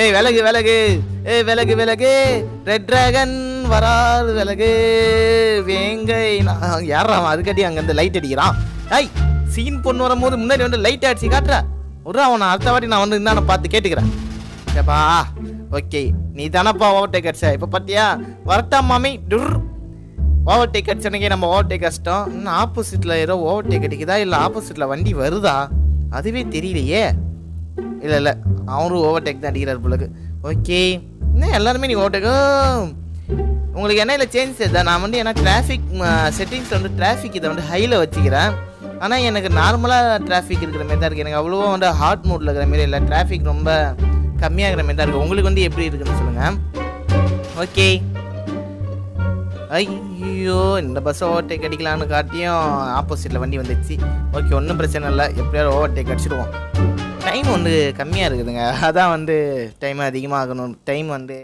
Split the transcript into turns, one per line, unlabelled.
ஏய் விலகு விலகு, ஏய் விலகு விலகு, ரெட் டிராகன் வராது விலகு, வேங்கை யாரா அதுக்கடி அங்கேருந்து லைட் அடிக்கிறான். ஐய் சீன் பொண்ணு வரும்போது முன்னாடி வந்து லைட் அடிச்சு காட்டுற ஒரு அவனை அடுத்த வாட்டி நான் வந்து என்ன பார்த்து கேட்டுக்கிறேன். ஏப்பா ஓகே நீ தானப்பா ஓவர்டேக் அடிச்ச, இப்போ பார்த்தியா வரட்டா மாமி டுர். ஓவர்டேக் அடிச்சனைக்கே நம்ம ஓவர்டேக் அடிச்சிட்டோம். இன்னும் ஆப்போசிட்டில் ஏதோ ஓவர்டேக் அடிக்குதா இல்லை ஆப்போசிட்டில் வண்டி வருதா அதுவே தெரியலையே. இல்லை இல்லை அவரும் ஓவர்டேக் தான் அடிக்கிறார் பிள்ளைக்கு. ஓகே இன்னும் எல்லாருமே நீ ஓவர்டேக்கும் உங்களுக்கு என்ன இல்லை சேஞ்ச் தான். நான் வந்து ஏன்னா டிராஃபிக் செட்டிங்ஸ் வந்து டிராஃபிக் இதை வந்து ஹையில் வச்சுக்கிறேன். ஆனால் எனக்கு நார்மலாக டிராஃபிக் இருக்கிற மாதிரி தான் இருக்குது. எனக்கு அவ்வளோவா வந்து ஹாட் மூடில் இருக்கிற மாரி இல்லை, டிராஃபிக் ரொம்ப கம்மியாகிற மாதிரி தான் இருக்குது. உங்களுக்கு வந்து எப்படி இருக்குன்னு சொல்லுங்கள். ஓகே ஐயோ இந்த பஸ்ஸை ஓவர்டேக் அடிக்கலான்னு காட்டியும் ஆப்போசிட்டில் வண்டி வந்துடுச்சு. ஓகே ஒன்றும் பிரச்சனை இல்லை, எப்படியாவது ஓவர்டேக் அடிச்சிடுவோம். டைம் வந்து கம்மியாக இருக்குதுங்க, அதான் வந்து டைம் அதிகமாகணும். டைம் வந்து